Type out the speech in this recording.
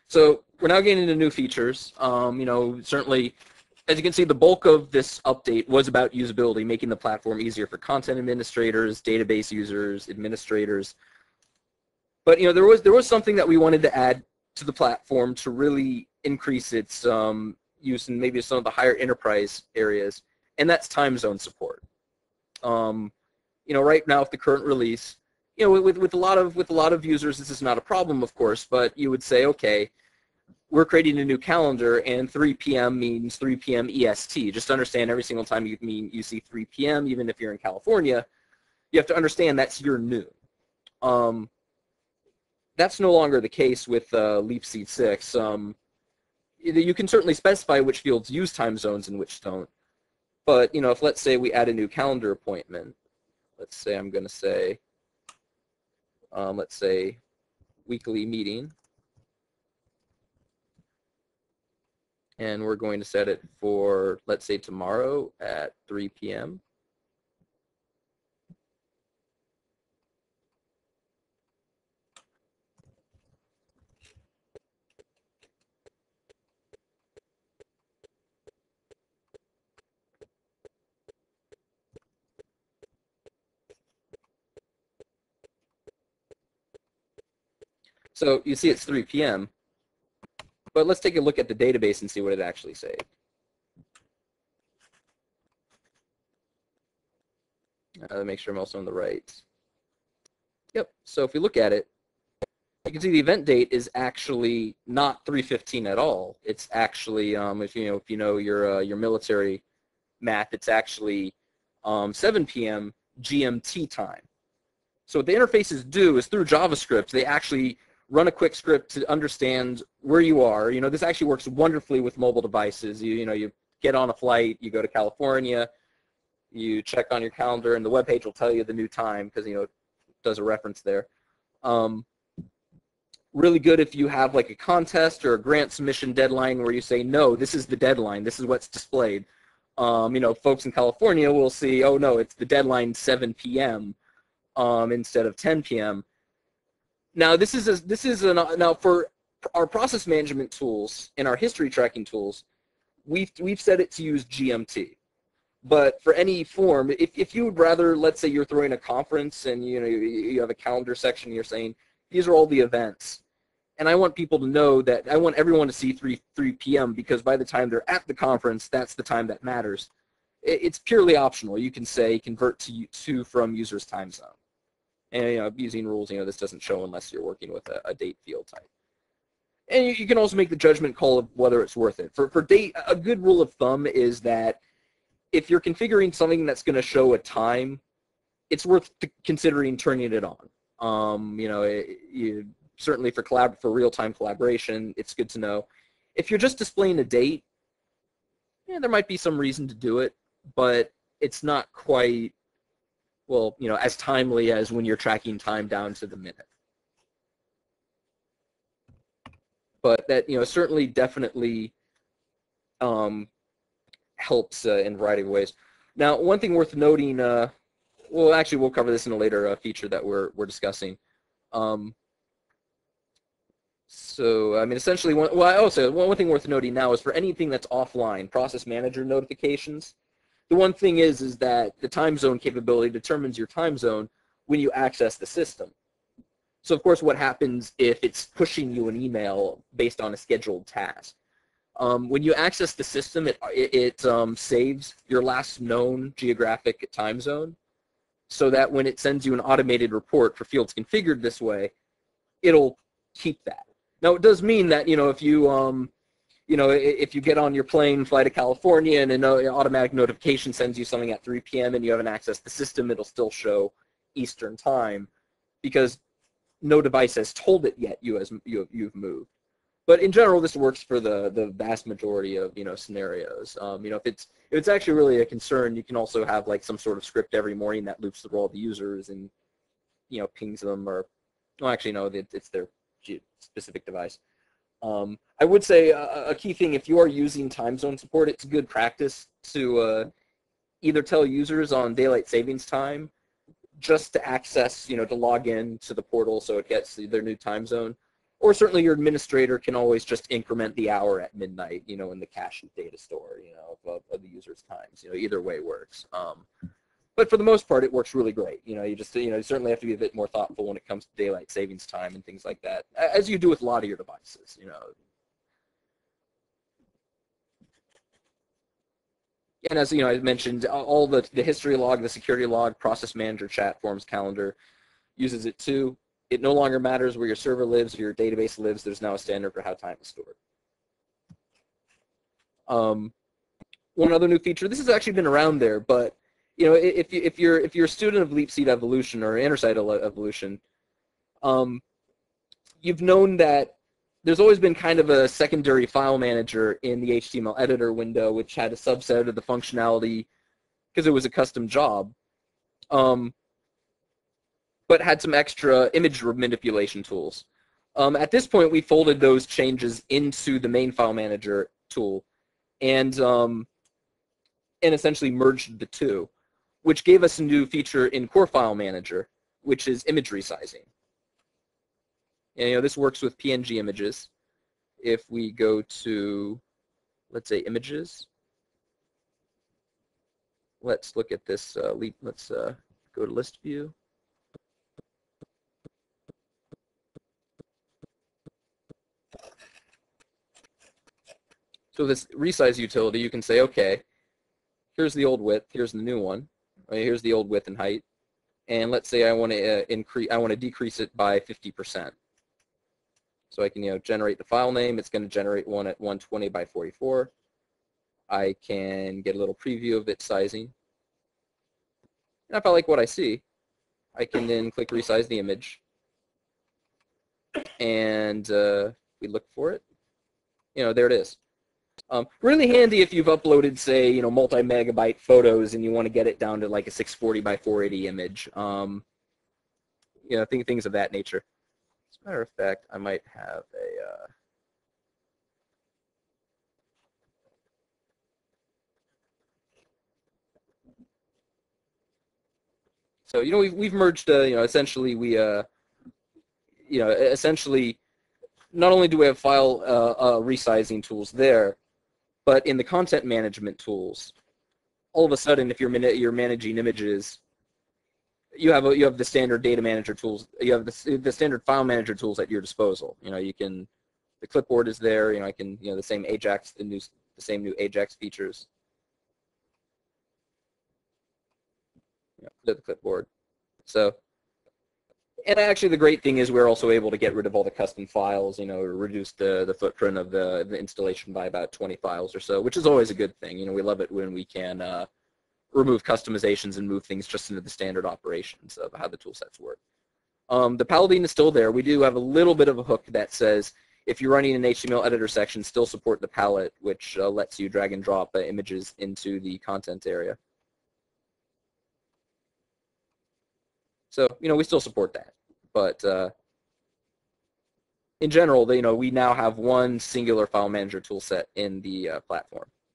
So we're now getting into new features. Certainly, as you can see, the bulk of this update was about usability, making the platform easier for content administrators, database users, administrators. But there was something that we wanted to add to the platform to really increase its use in maybe some of the higher enterprise areas, and that's time zone support. Right now with the current release, with a lot of users, this is not a problem, of course, but you would say, okay, we're creating a new calendar, and 3 p.m. means 3 p.m. EST. Just understand every single time you see 3 p.m., even if you're in California, you have to understand that's your noon. That's no longer the case with LeapSeed 6. You can certainly specify which fields use time zones and which don't. But if let's say we add a new calendar appointment, let's say I'm going to say, let's say weekly meeting, and we're going to set it for, let's say, tomorrow at 3 p.m. So you see it's 3 p.m., but let's take a look at the database and see what it actually saved. Make sure I'm also on the right. Yep, so if we look at it, you can see the event date is actually not 3:15 at all. It's actually, if you know your military math, it's actually 7 p.m. GMT time. So what the interfaces do is through JavaScript, they actually run a quick script to understand where you are. This actually works wonderfully with mobile devices. You get on a flight, you go to California, you check on your calendar, and the web page will tell you the new time because it does a reference there. Really good if you have like a contest or a grant submission deadline where you say, no, this is the deadline, this is what's displayed. Folks in California will see, oh no, it's the deadline 7 p.m. Instead of 10 p.m. Now now for our process management tools and our history tracking tools, we've set it to use GMT. But for any form, if you would rather, let's say you're throwing a conference and you have a calendar section, you're saying these are all the events, and I want people to know that I want everyone to see 3 p.m. because by the time they're at the conference, that's the time that matters. It's purely optional. You can say convert to from user's time zone, and using rules, this doesn't show unless you're working with a date field type. And you can also make the judgment call of whether it's worth it. For date, a good rule of thumb is that if you're configuring something that's going to show a time, it's worth considering turning it on. Certainly for real-time collaboration, it's good to know. If you're just displaying a date, there might be some reason to do it, but it's not quite, as timely as when you're tracking time down to the minute. But that, certainly definitely helps in a variety of ways. Now, one thing worth noting, well, actually, we'll cover this in a later feature that we're discussing. So, I mean, essentially, one thing worth noting now is for anything that's offline, process manager notifications, the one thing is that the time zone capability determines your time zone when you access the system. So, of course, what happens if it's pushing you an email based on a scheduled task? When you access the system, it saves your last known geographic time zone so that when it sends you an automated report for fields configured this way, it'll keep that. Now, it does mean that, if you get on your plane, fly to California, and an automatic notification sends you something at 3 p.m. and you haven't accessed the system, it'll still show Eastern time because no device has told it yet you've moved. But in general, this works for the vast majority of scenarios. If it's actually really a concern, you can also have like some sort of script every morning that loops through all the users and pings them, or well, actually no, it's their specific device. I would say a key thing, if you are using time zone support, it's good practice to either tell users on daylight savings time just to access, to log in to the portal so it gets their new time zone. Or certainly your administrator can always just increment the hour at midnight, in the cache data store, of the user's times. Either way works. But for the most part, it works really great. You certainly have to be a bit more thoughtful when it comes to daylight savings time and things like that, as you do with a lot of your devices. And as I mentioned, all the history log, the security log, process manager, chat, forms, calendar uses it too. It no longer matters where your server lives or your database lives. There's now a standard for how time is stored. One other new feature. This has actually been around there, but if you're a student of LeapSeed Evolution or Intersight Evolution, you've known that there's always been kind of a secondary file manager in the HTML editor window, which had a subset of the functionality because it was a custom job, but had some extra image manipulation tools. At this point, we folded those changes into the main file manager tool, and essentially merged the two, which gave us a new feature in Core File Manager, which is image resizing. And this works with PNG images. If we go to, let's say, images, let's look at this. Let's go to list view. So this resize utility, you can say, okay, here's the old width, here's the new one. Right, here's the old width and height, and let's say I want to decrease it by 50%. So I can generate the file name. It's going to generate one at 120 by 44. I can get a little preview of its sizing. And if I like what I see, I can then click resize the image, and we look for it. There it is. Really handy if you've uploaded, say, multi-megabyte photos and you want to get it down to like a 640 by 480 image. Things of that nature. As a matter of fact, I might have a. So we've merged. Essentially essentially, not only do we have file resizing tools there, but in the content management tools, all of a sudden, if you're managing images, you have the standard data manager tools. You have the standard file manager tools at your disposal. The clipboard is there. I can the same Ajax, the same new Ajax features. The clipboard. So. And actually, the great thing is we're also able to get rid of all the custom files, reduce the footprint of the installation by about 20 files or so, which is always a good thing. We love it when we can remove customizations and move things just into the standard operations of how the tool sets work. The Paladin is still there. We do have a little bit of a hook that says if you're running an HTML editor section, still support the palette, which lets you drag and drop images into the content area. So, we still support that. But in general, we now have one singular file manager tool set in the platform.